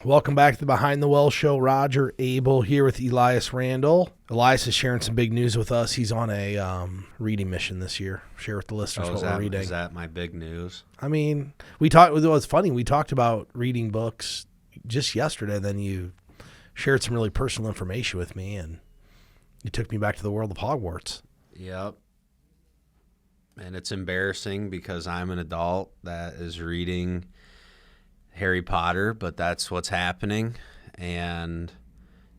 Welcome back to the Behind the Well Show. Roger Abel here with Elias Randel. Elias is sharing some big news with us. He's on a reading mission this year. Share with the listeners what we're reading. Is that my big news? I mean, we talked. It was funny. We talked about reading books just yesterday. Then you shared some really personal information with me, and you took me back to the world of Hogwarts. Yep. And it's embarrassing because I'm an adult that is reading Harry Potter, but that's what's happening. And,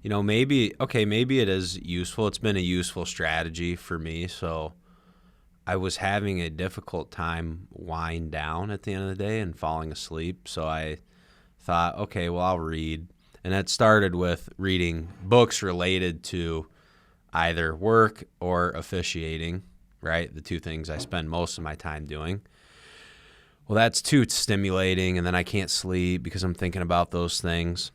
you know, maybe it is useful. It's been a useful strategy for me. So I was having a difficult time winding down at the end of the day and falling asleep. So I thought, okay, well, I'll read. And that started with reading books related to either work or officiating, right? The two things I spend most of my time doing. Well, that's too stimulating, and then I can't sleep because I'm thinking about those things.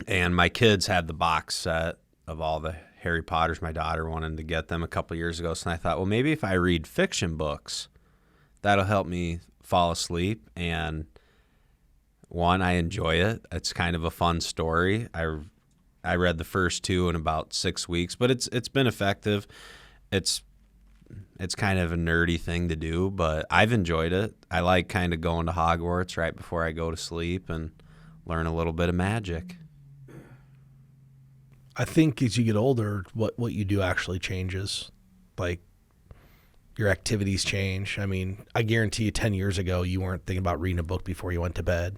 And my kids had the box set of all the Harry Potters. My daughter wanted to get them a couple years ago, so I thought, well, maybe if I read fiction books, that'll help me fall asleep. And one, I enjoy it. It's kind of a fun story. I read the first two in about 6 weeks, but it's been effective. It's kind of a nerdy thing to do, but I've enjoyed it. I like kind of going to Hogwarts right before I go to sleep and learn a little bit of magic. I think as you get older, what you do actually changes. Like, your activities change. I mean, I guarantee you 10 years ago, you weren't thinking about reading a book before you went to bed.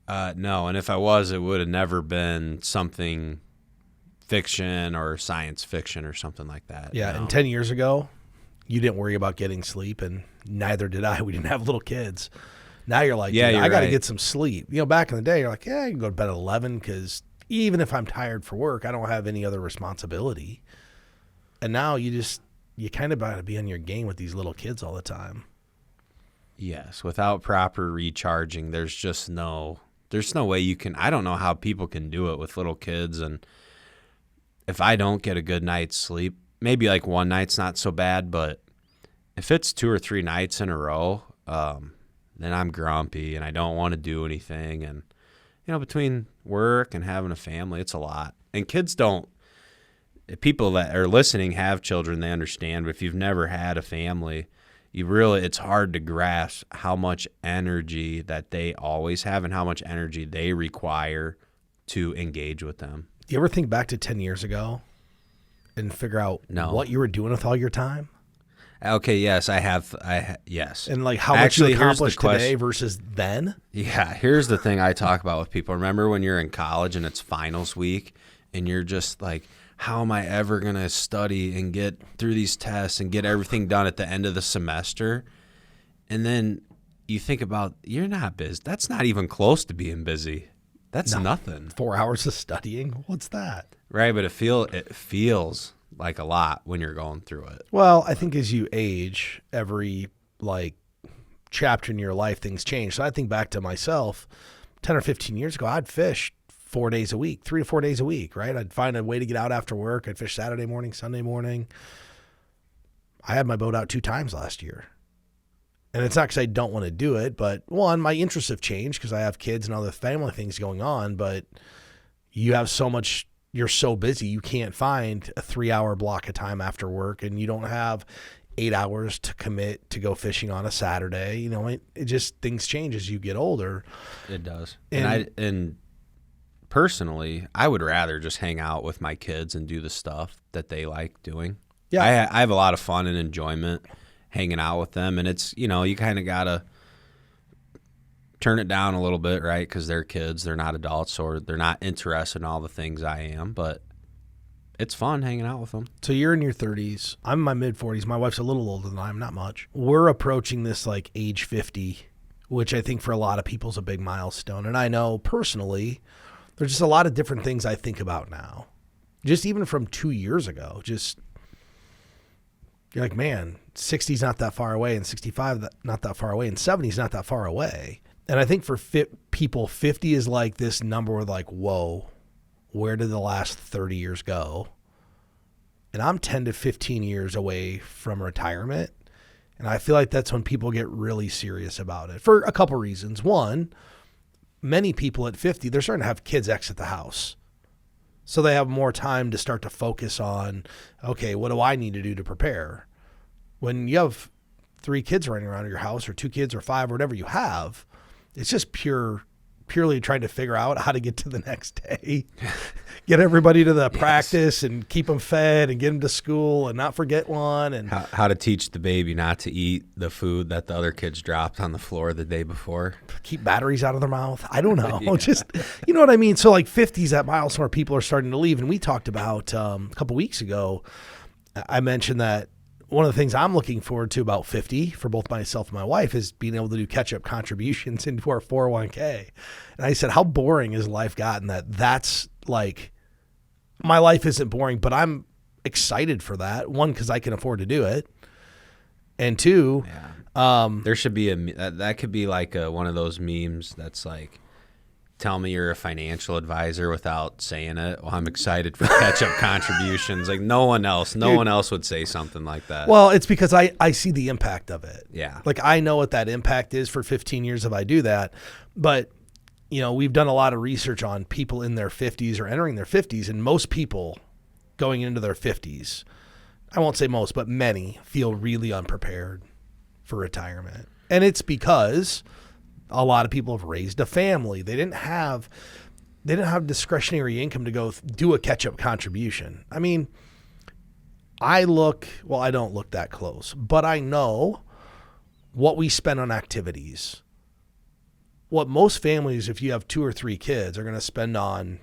No, and if I was, it would have never been something fiction or science fiction or something like that. Yeah, and 10 years ago, you didn't worry about getting sleep, and neither did I. We didn't have little kids. Now you're like, I got to get some sleep. You know, back in the day, you're like, I can go to bed at 11 because even if I'm tired for work, I don't have any other responsibility. And now you kind of got to be on your game with these little kids all the time. Yes, without proper recharging, there's no way you can. I don't know how people can do it with little kids. And if I don't get a good night's sleep, maybe like one night's not so bad, but if it's 2 or 3 nights in a row, then I'm grumpy and I don't want to do anything. And, you know, between work and having a family, it's a lot. And kids don't, people that are listening have children, they understand. But if you've never had a family, it's hard to grasp how much energy that they always have and how much energy they require to engage with them. Do you ever think back to 10 years ago and figure out what you were doing with all your time? Okay, yes, I have. Yes. And like how much you accomplished today versus then? Yeah, here's the thing I talk about with people. Remember when you're in college and it's finals week and you're just like, how am I ever going to study and get through these tests and get everything done at the end of the semester? And then you think about, you're not busy. That's not even close to being busy. That's nothing. 4 hours of studying? What's that? Right, but it feels like a lot when you're going through it. Well, I think as you age, every chapter in your life, things change. So I think back to myself, 10 or 15 years ago, I'd fish 4 days a week, 3 to 4 days a week, right? I'd find a way to get out after work. I'd fish Saturday morning, Sunday morning. I had my boat out 2 times last year. And it's not because I don't want to do it, but one, my interests have changed because I have kids and other family things going on, but you have so much, you're so busy, you can't find a 3-hour block of time after work, and you don't have 8 hours to commit to go fishing on a Saturday. You know, it just, things change as you get older. It does. And personally, I would rather just hang out with my kids and do the stuff that they like doing. Yeah. I have a lot of fun and enjoyment hanging out with them, and it's, you know, you kind of got to turn it down a little bit, right? Because they're kids, they're not adults, or they're not interested in all the things I am, but it's fun hanging out with them. So you're in your 30s. I'm in my mid-40s. My wife's a little older than I am, not much. We're approaching this like age 50, which I think for a lot of people is a big milestone. And I know personally, there's just a lot of different things I think about now. Just even from 2 years ago, just you're like, man, 60's not that far away, and 65 not that far away, and 70's not that far away. And I think for people, 50 is like this number where like, whoa, where did the last 30 years go? And I'm 10 to 15 years away from retirement. And, And I feel like that's when people get really serious about it for a couple reasons. One, my interest have changed because I have kids and other family things going on. But 2, I many people at 50, they're starting to have kids exit the house. So they have more time to start to focus on, okay, what do I need to do to prepare? When you have 3 kids running around your house, or 2 kids or 5 or whatever you have, it's just purely trying to figure out how to get to the next day, get everybody to the practice and keep them fed and get them to school and not forget one. And how to teach the baby not to eat the food that the other kids dropped on the floor the day before. Keep batteries out of their mouth. I don't know. Just, you know what I mean? So like 50's that milestone where people are starting to leave. And we talked about a couple weeks ago, I mentioned that one of the things I'm looking forward to about 50 for both myself and my wife is being able to do catch-up contributions into our 401k. And I said, how boring has life gotten that's like, my life isn't boring, but I'm excited for that. 1, because I can afford to do it. And 2, there should be that could be like one of those memes that's like, tell me you're a financial advisor without saying it. Well, I'm excited for catch-up contributions. Like no one else would say something like that. Well, it's because I see the impact of it. Yeah. Like I know what that impact is for 15 years if I do that. But, you know, we've done a lot of research on people in their 50s or entering their 50s, and most people going into their 50s, I won't say most, but many feel really unprepared for retirement. And it's because a lot of people have raised a family. They didn't have discretionary income to go do a catch-up contribution. I mean, I don't look that close, but I know what we spend on activities. What most families, if you have 2 or 3 kids, are going to spend on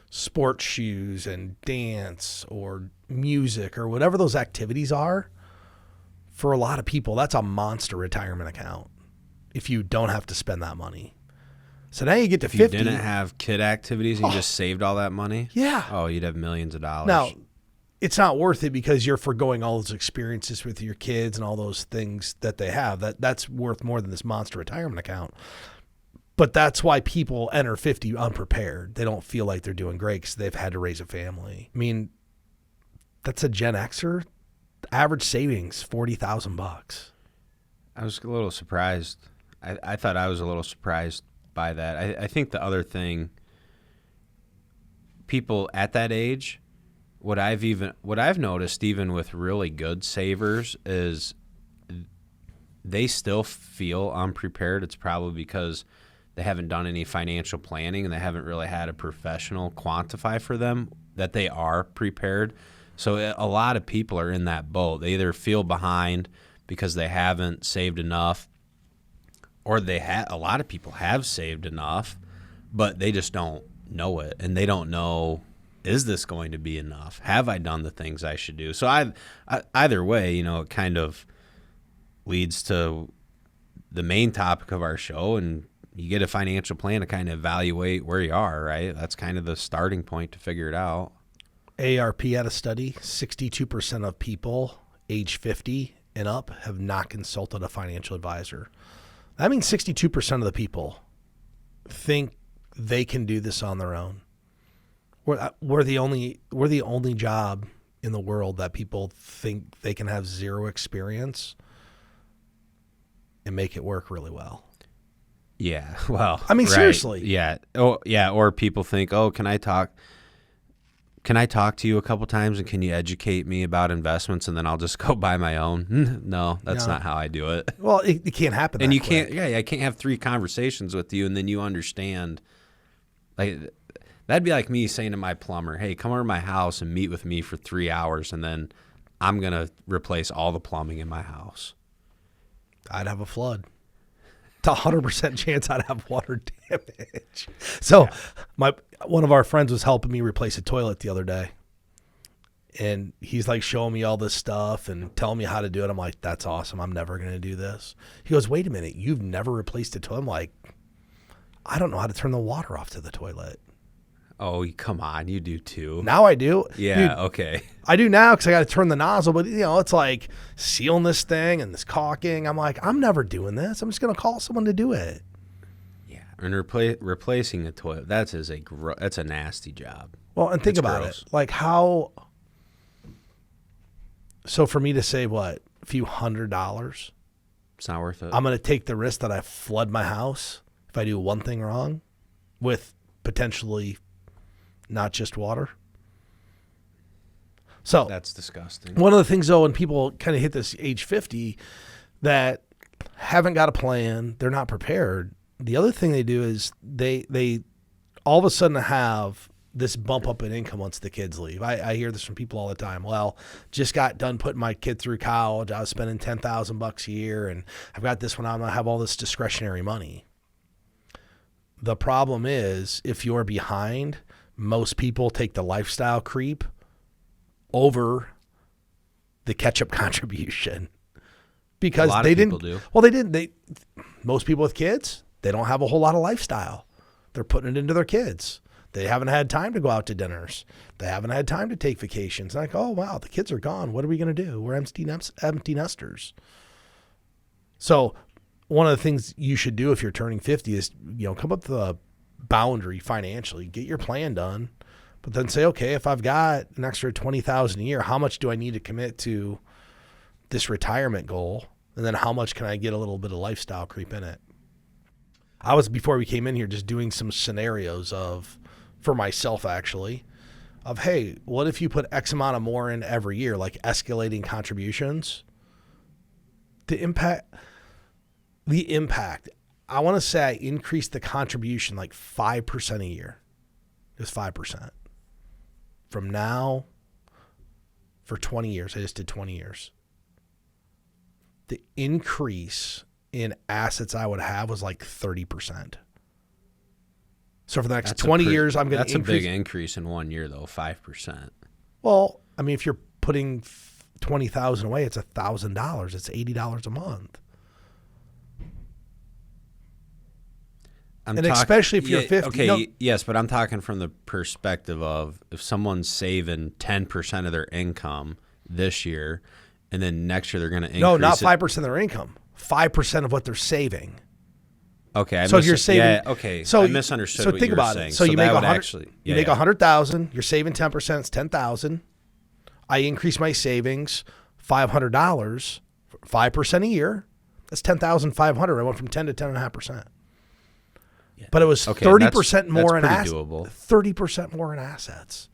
sports shoes and dance or music or whatever those activities are, for a lot of people, that's a monster retirement account if you don't have to spend that money. So now you get to 50. If you didn't have kid activities and you just saved all that money? Yeah. Oh, you'd have millions of dollars. Now, it's not worth it because you're forgoing all those experiences with your kids and all those things that they have. That's worth more than this monster retirement account. But that's why people enter 50 unprepared. They don't feel like they're doing great because they've had to raise a family. I mean, that's a Gen Xer. Average savings, $40,000. I was a little surprised. I thought I was a little surprised by that. I think the other thing, people at that age, what I've noticed even with really good savers is they still feel unprepared. It's probably because they haven't done any financial planning and they haven't really had a professional quantify for them that they are prepared. So a lot of people are in that boat. They either feel behind because they haven't saved enough, or a lot of people have saved enough, but they just don't know it, and they don't know, is this going to be enough? Have I done the things I should do? So either way, you know, it kind of leads to the main topic of our show, and you get a financial plan to kind of evaluate where you are, right? That's kind of the starting point to figure it out. ARP had a study, 62% of people age 50 and up have not consulted a financial advisor. That means 62% of the people think they can do this on their own. We're the only job in the world that people think they can have zero experience and make it work really well. Yeah, well, I mean, right. seriously. Yeah. Oh, yeah. Or people think, oh, can I talk to you a couple times and can you educate me about investments and then I'll just go buy my own? No, that's not how I do it. Well, it can't happen. And that you quick. can't. Yeah, I can't have 3 conversations with you and then you understand. Like that'd be like me saying to my plumber, "Hey, come over to my house and meet with me for 3 hours, and then I'm gonna replace all the plumbing in my house." I'd have a flood. It's a 100% chance I'd have water damage. So one of our friends was helping me replace a toilet the other day. And he's like showing me all this stuff and telling me how to do it. I'm like, that's awesome. I'm never going to do this. He goes, wait a minute. You've never replaced a toilet? I'm like, I don't know how to turn the water off to the toilet. Oh, come on. You do too. Now I do. Yeah, Dude, okay. I do now because I got to turn the nozzle. But, you know, it's like sealing this thing and this caulking. I'm like, I'm never doing this. I'm just going to call someone to do it. Yeah, and replacing a toilet, that's a nasty job. Well, and think about gross. it. Like how – so for me to save, what, a few $100, it's not worth it. I'm going to take the risk that I flood my house if I do one thing wrong with potentially not just water. So that's disgusting. One of the things, though, when people kind of hit this age 50 that haven't got a plan, they're not prepared. The other thing they do is they all of a sudden have this bump up in income once the kids leave. I hear this from people all the time. Well, just got done putting my kid through college. I was spending $10,000 a year, and I've got this one. I'm gonna have all this discretionary money. The problem is, if you're behind, most people take the lifestyle creep over the catch-up contribution because they didn't. Do. Well, they didn't. Most people with kids, they don't have a whole lot of lifestyle. They're putting it into their kids. They haven't had time to go out to dinners. They haven't had time to take vacations. Like, oh, wow, the kids are gone. What are we going to do? We're empty nesters. So one of the things you should do if you're turning 50 is, come up with a boundary financially. Get your plan done. But then say, okay, if I've got an extra $20,000 a year, how much do I need to commit to this retirement goal? And then how much can I get a little bit of lifestyle creep in it? I was, before we came in here, just doing some scenarios for myself actually, of, hey, what if you put X amount of more in every year, like escalating contributions? The impact, I want to say I increased the contribution like 5% a year. Just 5%. From now for 20 years, I just did 20 years. The increase in assets I would have was like 30%. So for the next 20 years, I'm going to increase. That's a big increase in 1 year, though, 5%. Well, I mean, if you're putting $20,000 away, it's $1,000. It's $80 a month. Especially if you're 50. Okay, yes, but I'm talking from the perspective of if someone's saving 10% of their income this year, and then next year they're going to increase. No, not 5% of their income. 5% of what they're saving. Okay, so if you're saving, I misunderstood. So what think you were about saying. it. So you make you make $100,000. You're saving 10%. It's $10,000. I increase my savings $500, 5% a year. That's $10,500. I went from 10 to 10.5%. Yeah. But it was 30% more in assets. 30% more in assets.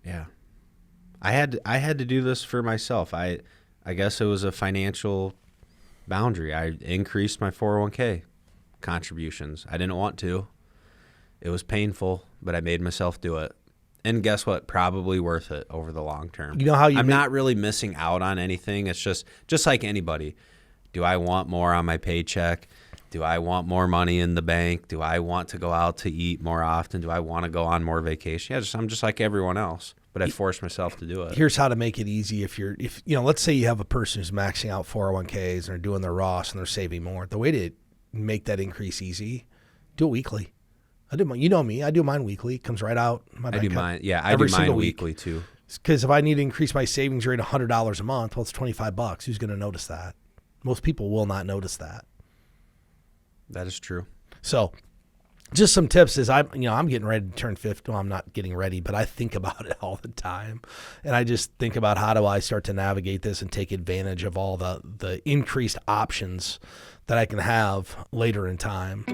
Yeah, I had to do this for myself. I guess it was a financial boundary. I increased my 401k contributions. I didn't want to. It was painful, but I made myself do it. And guess what? Probably worth it over the long term. You know how I'm not really missing out on anything. It's just like anybody. Do I want more on my paycheck? Do I want more money in the bank? Do I want to go out to eat more often? Do I want to go on more vacation? Yeah, I'm just like everyone else. But I forced myself to do it. Here's how to make it easy. If let's say you have a person who's maxing out 401ks and they're doing their Roth and they're saving more. The way to make that increase easy, do it weekly. I do me. I do mine weekly. It comes right out my bank account. I do mine weekly too. Because if I need to increase my savings rate $100 a month, well, it's $25. Who's going to notice that? Most people will not notice that. That is true. So just some tips is I'm getting ready to turn 50. Well, I'm not getting ready, but I think about it all the time. And I just think about how do I start to navigate this and take advantage of all the increased options that I can have later in time.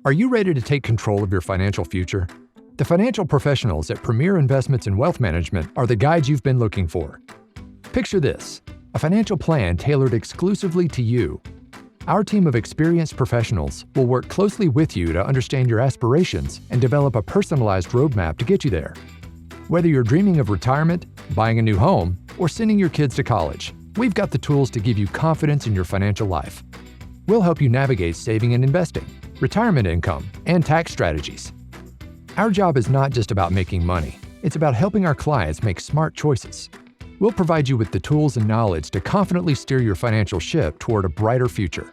Are you ready to take control of your financial future? The financial professionals at Premier Investments and Wealth Management are the guides you've been looking for. Picture this, a financial plan tailored exclusively to you. Our team of experienced professionals will work closely with you to understand your aspirations and develop a personalized roadmap to get you there. Whether you're dreaming of retirement, buying a new home, or sending your kids to college, we've got the tools to give you confidence in your financial life. We'll help you navigate saving and investing, retirement income, and tax strategies. Our job is not just about making money. It's about helping our clients make smart choices. We'll provide you with the tools and knowledge to confidently steer your financial ship toward a brighter future.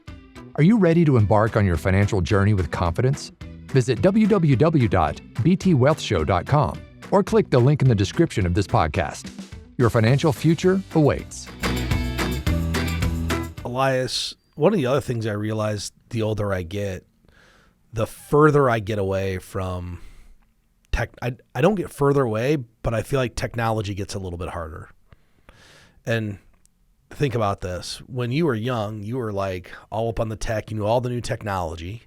Are you ready to embark on your financial journey with confidence? Visit www.btwealthshow.com or click the link in the description of this podcast. Your financial future awaits. Elias, one of the other things I realize the older I get, the further I get away from tech. I don't get further away, but I feel like technology gets a little bit harder. And think about this. When you were young, you were like all up on the tech. You knew all the new technology.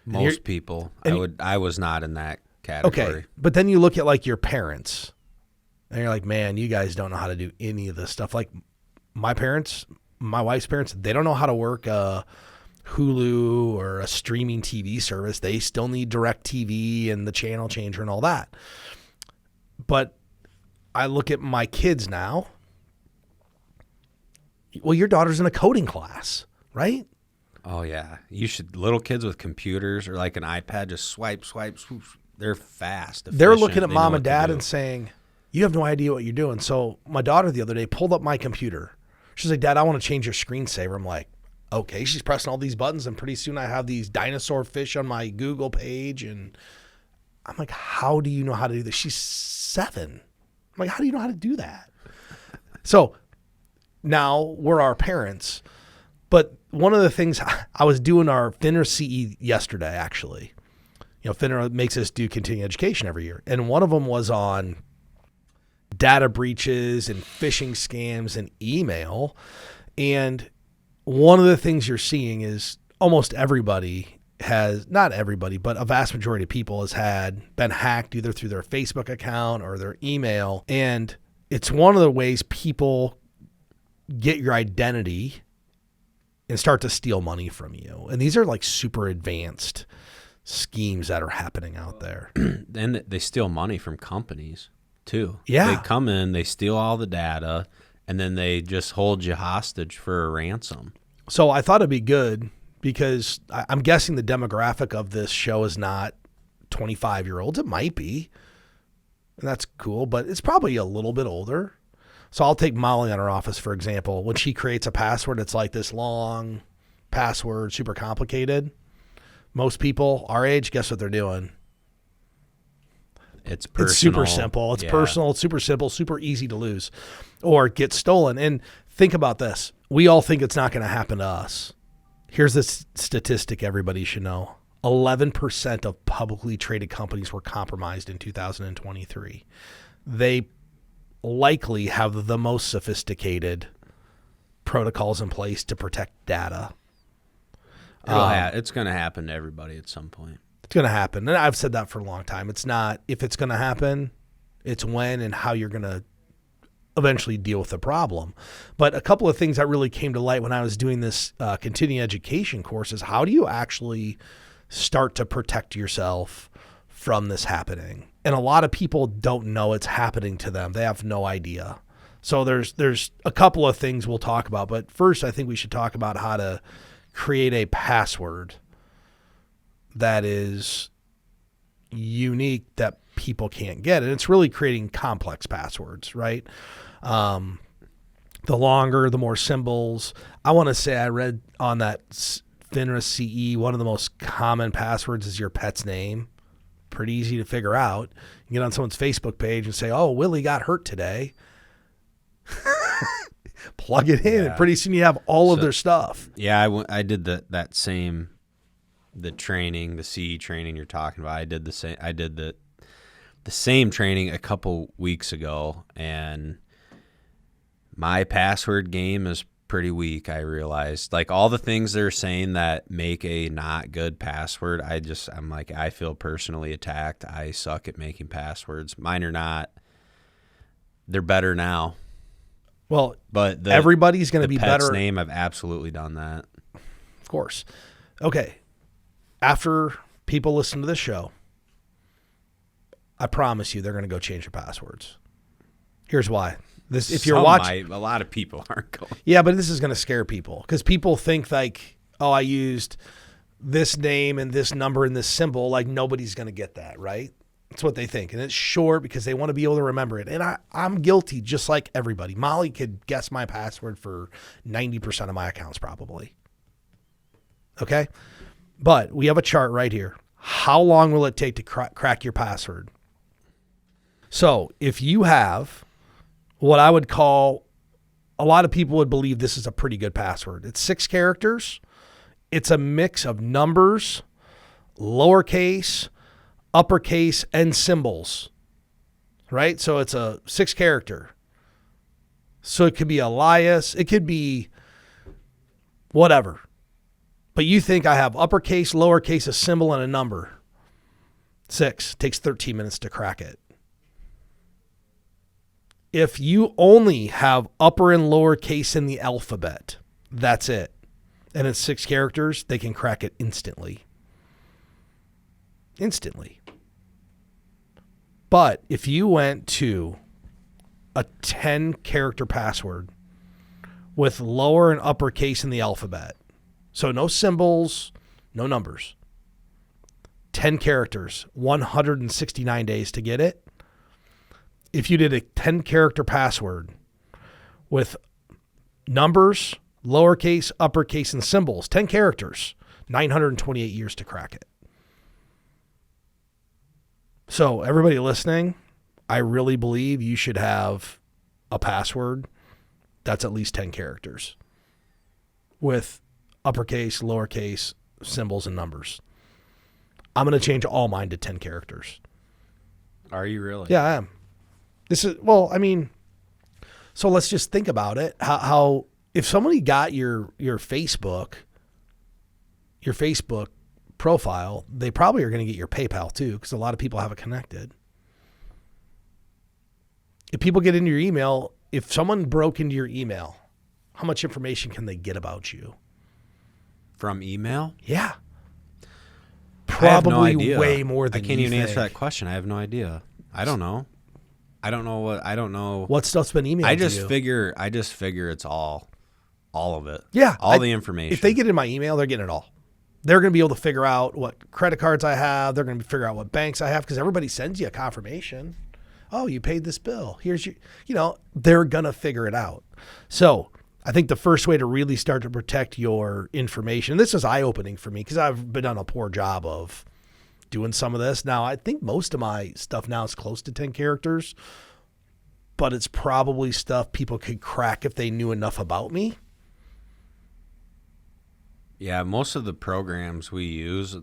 Most people. I was not in that category. Okay, but then you look at like your parents, and you're like, man, you guys don't know how to do any of this stuff. Like my parents, my wife's parents, they don't know how to work a Hulu or a streaming TV service. They still need DirecTV and the channel changer and all that. But I look at my kids now. Well, your daughter's in a coding class, right? Oh, yeah. You should, little kids with computers or like an iPad, just swipe, swoop. They're fast. They're looking at mom and dad and saying, you have no idea what you're doing. So my daughter the other day pulled up my computer. She's like, Dad, I want to change your screensaver. I'm like, okay. She's pressing all these buttons, and pretty soon I have these dinosaur fish on my Google page. And I'm like, how do you know how to do this? She's 7. I'm like, how do you know how to do that? So now we're our parents. But one of the things, I was doing our FINRA CE yesterday, actually. You know, FINRA makes us do continuing education every year. And one of them was on data breaches and phishing scams and email. And one of the things you're seeing is almost everybody has, not everybody, but a vast majority of people been hacked either through their Facebook account or their email. And it's one of the ways people get your identity and start to steal money from you. And these are like super advanced schemes that are happening out there. And they steal money from companies too. Yeah. They come in, they steal all the data, and then they just hold you hostage for a ransom. So I thought it'd be good because I'm guessing the demographic of this show is not 25-year-olds. It might be. And that's cool, but it's probably a little bit older. So I'll take Molly on her office, for example. When she creates a password, it's like this long password, super complicated. Most people our age, guess what they're doing? It's personal. It's super simple. It's personal. It's super simple, super easy to lose or get stolen. And think about this. We all think it's not going to happen to us. Here's this statistic everybody should know. 11% of publicly traded companies were compromised in 2023. They likely have the most sophisticated protocols in place to protect data. It's going to happen to everybody at some point. It's going to happen. And I've said that for a long time. It's not if it's going to happen, it's when and how you're going to eventually deal with the problem. But a couple of things that really came to light when I was doing this continuing education course is how do you actually start to protect yourself from this happening? And a lot of people don't know it's happening to them. They have no idea. So there's a couple of things we'll talk about. But first, I think we should talk about how to create a password that is unique that people can't get. And it's really creating complex passwords, right? The longer, the more symbols. I want to say I read on that FINRA CE, one of the most common passwords is your pet's name. Pretty easy to figure out. You get on someone's Facebook page and say, oh, Willie got hurt today. Plug it in, and pretty soon you have all of their stuff. Yeah, I did the training, the CE training you're talking about. I did the same training a couple weeks ago, and my password game is pretty weak. I realized, like, all the things they're saying that make a not good password, I'm like, I feel personally attacked. I suck at making passwords. Mine are not. They're better now. Well, but everybody's going to be pet's better. Name, I've absolutely done that. Of course. Okay. After people listen to this show, I promise you they're going to go change their passwords. Here's why. If you're watching, a lot of people aren't going. Yeah, but this is going to scare people because people think like, oh, I used this name and this number and this symbol. Like nobody's going to get that, right? That's what they think. And it's short because they want to be able to remember it. And I'm guilty just like everybody. Molly could guess my password for 90% of my accounts probably. Okay? But we have a chart right here. How long will it take to crack your password? So if you have what I would call, a lot of people would believe this is a pretty good password. It's 6 characters. It's a mix of numbers, lowercase, uppercase, and symbols, right? So it's a 6 character. So it could be Elias. It could be whatever. But you think I have uppercase, lowercase, a symbol, and a number. 6. Takes 13 minutes to crack it. If you only have upper and lowercase in the alphabet, that's it. And it's 6 characters, they can crack it instantly. Instantly. But if you went to a 10-character password with lower and uppercase in the alphabet, so no symbols, no numbers, 10 characters, 169 days to get it. If you did a 10-character password with numbers, lowercase, uppercase, and symbols, 10 characters, 928 years to crack it. So everybody listening, I really believe you should have a password that's at least 10 characters with uppercase, lowercase, symbols, and numbers. I'm going to change all mine to 10 characters. Are you really? Yeah, I am. This is, well, I mean, so let's just think about it. How if somebody got your Facebook profile, they probably are going to get your PayPal too, because a lot of people have it connected. If people get into your email, if someone broke into your email, how much information can they get about you? From email? Yeah. I have no Probably idea. way more than I can't you even answer think. that question. I have no idea. I don't know. I don't know. What stuff's been emailed I to just you? figure it's all of it. Yeah. All the information. If they get in my email, they're getting it all. They're going to be able to figure out what credit cards I have. They're going to figure out what banks I have, because everybody sends you a confirmation. Oh, you paid this bill. Here's your, they're going to figure it out. So I think the first way to really start to protect your information, and this is eye-opening for me because I've been on a poor job of doing some of this. Now, I think most of my stuff now is close to 10 characters, but it's probably stuff people could crack if they knew enough about me. Yeah, most of the programs we use,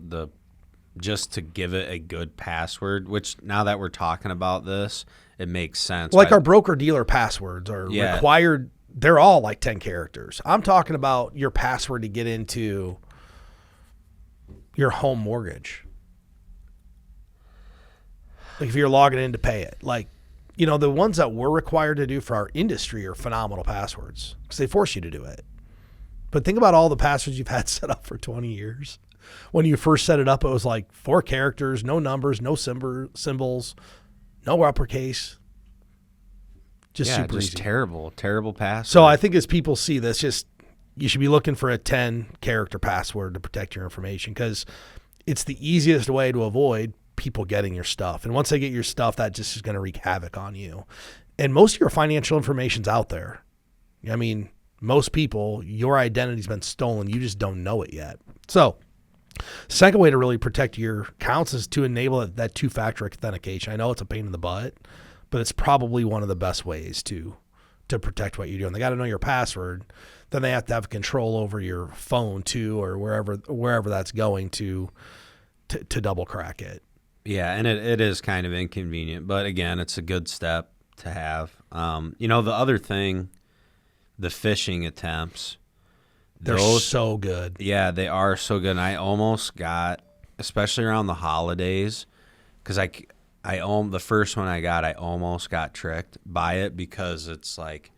just to give it a good password, which now that we're talking about this, it makes sense. Like our broker-dealer passwords are required. They're all like 10 characters. I'm talking about your password to get into your home mortgage. Like if you're logging in to pay it. Like, the ones that we're required to do for our industry are phenomenal passwords because they force you to do it. But think about all the passwords you've had set up for 20 years. When you first set it up, it was like 4 characters, no numbers, no symbols, no uppercase. Super easy. terrible password. So I think as people see this, you should be looking for a 10-character password to protect your information, because it's the easiest way to avoid people getting your stuff. And once they get your stuff, that just is going to wreak havoc on you. And most of your financial information's out there. I mean, most people, your identity's been stolen. You just don't know it yet. So second way to really protect your accounts is to enable that two-factor authentication. I know it's a pain in the butt, but it's probably one of the best ways to protect what you're doing. They got to know your password. Then they have to have control over your phone too, or wherever that's going to double crack it. Yeah, and it is kind of inconvenient, but again, it's a good step to have. The other thing, the phishing attempts. They're so good. Yeah, they are so good. And I almost got, especially around the holidays, because the first one I got, I almost got tricked by it, because it's like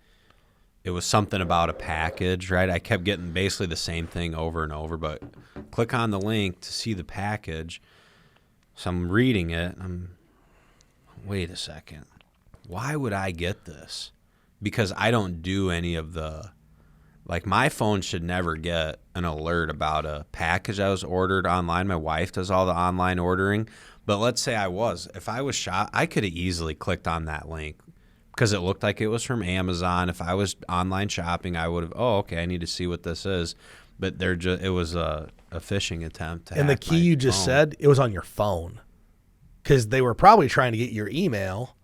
it was something about a package, right? I kept getting basically the same thing over and over, but click on the link to see the package. So I'm reading it. Wait a second. Why would I get this? Because I don't do any of my phone should never get an alert about a package I was ordered online. My wife does all the online ordering. But let's say if I was I could have easily clicked on that link because it looked like it was from Amazon. If I was online shopping, I would have, okay, I need to see what this is. But it was a phishing attempt. And the key you just said, it was on your phone, because they were probably trying to get your email.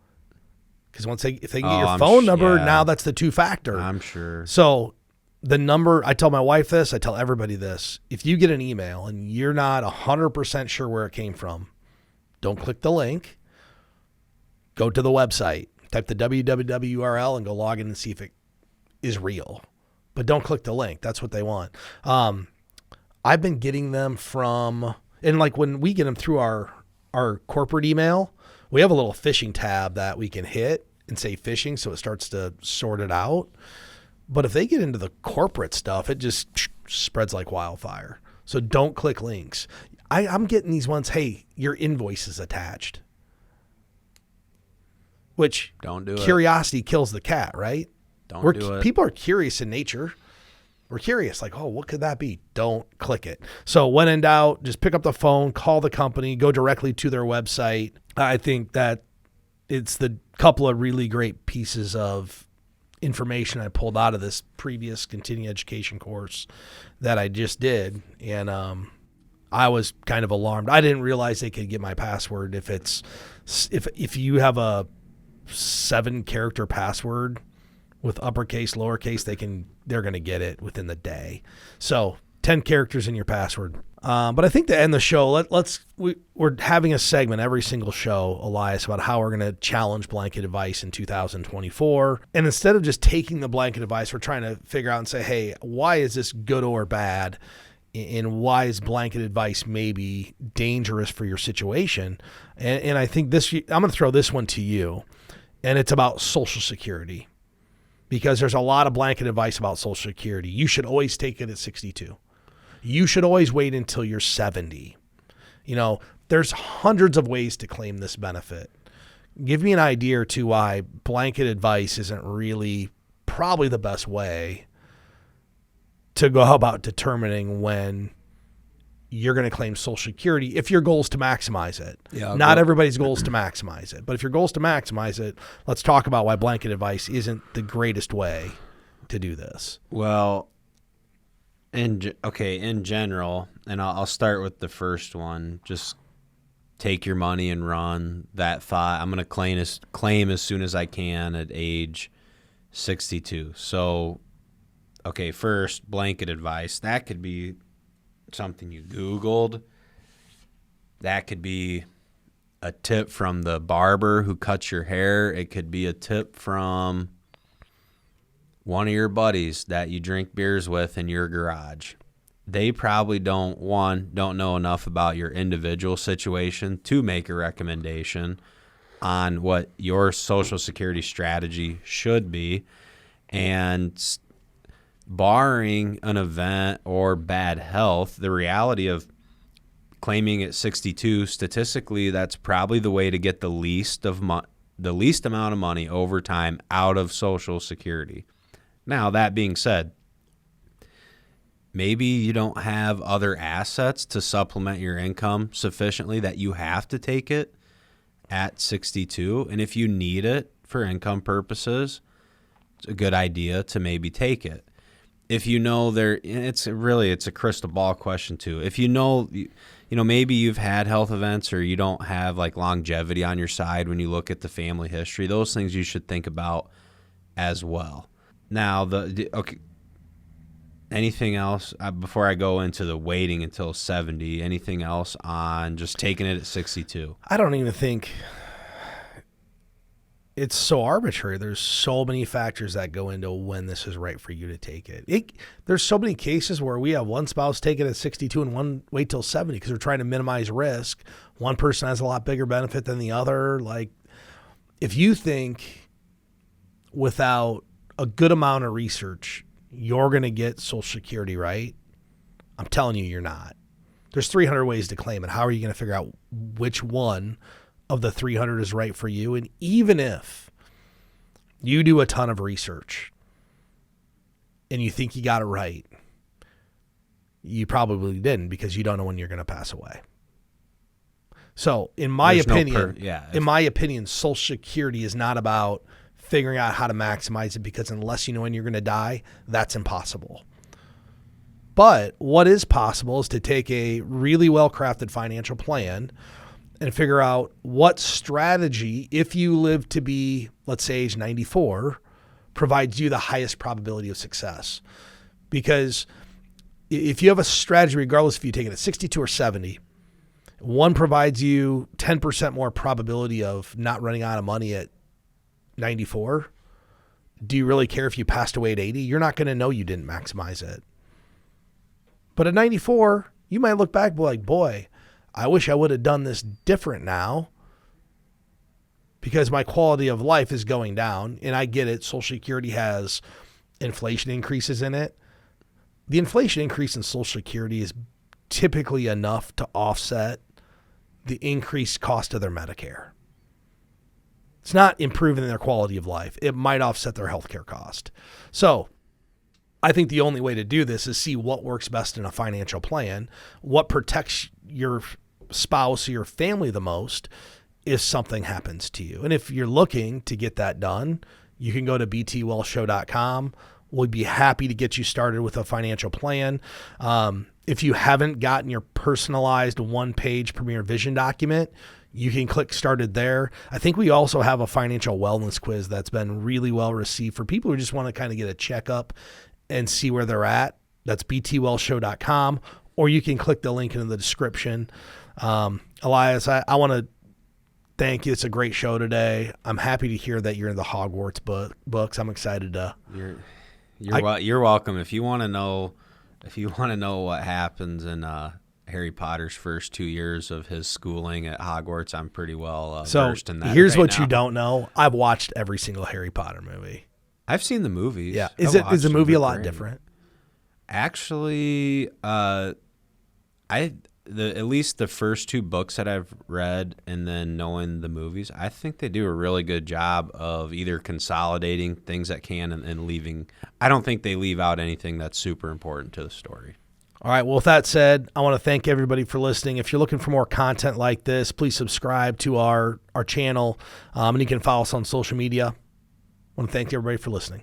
Because if they can get your phone number, now that's the two-factor. I'm sure. So the number, I tell my wife this, I tell everybody this. If you get an email and you're not 100% sure where it came from, don't click the link. Go to the website, type the www URL, and go log in and see if is real, but don't click the link. That's what they want. I've been getting them from, and like when we get them through our corporate email, we have a little phishing tab that we can hit and say phishing, so it starts to sort it out. But if they get into the corporate stuff, it just spreads like wildfire. So don't click links. I'm getting these ones, hey, your invoice is attached. Which don't do curiosity kills the cat, right? Don't do it. People are curious in nature. We're curious, like, oh, what could that be? Don't click it. So when in doubt, just pick up the phone, call the company, go directly to their website. I think that it's the couple of really great pieces of information I pulled out of this previous continuing education course that I just did. And I was kind of alarmed. I didn't realize they could get my password if you have a 7-character password with uppercase, lowercase, they're going to get it within the day. So 10 characters in your password. But I think to end the show, we're having a segment every single show, Elias, about how we're going to challenge blanket advice in 2024. And instead of just taking the blanket advice, we're trying to figure out and say, hey, why is this good or bad? And why is blanket advice maybe dangerous for your situation? And I think I'm going to throw this one to you, and it's about Social Security. Because there's a lot of blanket advice about Social Security. You should always take it at 62. You should always wait until you're 70. There's hundreds of ways to claim this benefit. Give me an idea or two why blanket advice isn't really probably the best way to go about determining when you're going to claim Social Security if your goal is to maximize it. Yeah, not everybody's goal is to maximize it. But if your goal is to maximize it, let's talk about why blanket advice isn't the greatest way to do this. Well, in general, and I'll start with the first one, just take your money and run. That thought, I'm going to claim as soon as I can at age 62. So, first, blanket advice. That could be something you Googled. That could be a tip from the barber who cuts your hair. It could be a tip from one of your buddies that you drink beers with in your garage. They probably don't know enough about your individual situation to make a recommendation on what your Social Security strategy should be. And barring an event or bad health, the reality of claiming at 62, statistically, that's probably the way to get the least amount of money over time out of Social Security. Now, that being said, maybe you don't have other assets to supplement your income sufficiently that you have to take it at 62. And if you need it for income purposes, it's a good idea to maybe take it. If you know it's a crystal ball question too. If maybe you've had health events or you don't have like longevity on your side when you look at the family history, those things you should think about as well. Now, anything else before I go into the waiting until 70? Anything else on just taking it at 62? I don't even think it's so arbitrary. There's so many factors that go into when this is right for you to take it. There's so many cases where we have one spouse take it at 62 and one wait till 70 because we're trying to minimize risk. One person has a lot bigger benefit than the other. Like, if you think without a good amount of research you're going to get Social Security right, I'm telling you, you're not. There's 300 ways to claim it. How are you going to figure out which one of the 300 is right for you? And even if you do a ton of research and you think you got it right, you probably didn't because you don't know when you're going to pass away. So in my opinion, Social Security is not about figuring out how to maximize it, because unless you know when you're going to die, that's impossible. But what is possible is to take a really well-crafted financial plan and figure out what strategy, if you live to be, let's say, age 94, provides you the highest probability of success. Because if you have a strategy, regardless if you take it at 62 or 70, one provides you 10% more probability of not running out of money at 94. Do you really care if you passed away at 80? You're not going to know you didn't maximize it. But at 94, you might look back and be like, boy, I wish I would have done this different now because my quality of life is going down. And I get it. Social Security has inflation increases in it. The inflation increase in Social Security is typically enough to offset the increased cost of their Medicare. It's not improving their quality of life. It might offset their healthcare cost. So I think the only way to do this is see what works best in a financial plan, what protects your spouse or your family the most if something happens to you. And if you're looking to get that done, you can go to btwellshow.com. We'd be happy to get you started with a financial plan. If you haven't gotten your personalized one-page Premier Vision document, you can click started there. I think we also have a financial wellness quiz that's been really well received for people who just want to kind of get a checkup and see where they're at. That's btwellshow.com, or you can click the link in the description. Elias, I want to thank you. It's a great show today. I'm happy to hear that you're in the Hogwarts books. I'm excited to. You're welcome. If you want to know what happens in Harry Potter's first 2 years of his schooling at Hogwarts, I'm pretty well versed in that. Here's right what now. you don't know. I've watched every single Harry Potter movie. I've seen the movies. Yeah. Is the movie a lot different? Actually, at least the first 2 books that I've read and then knowing the movies, I think they do a really good job of either consolidating things that can and leaving. I don't think they leave out anything that's super important to the story. All right. Well, with that said, I want to thank everybody for listening. If you're looking for more content like this, please subscribe to our channel, and you can follow us on social media. I want to thank everybody for listening.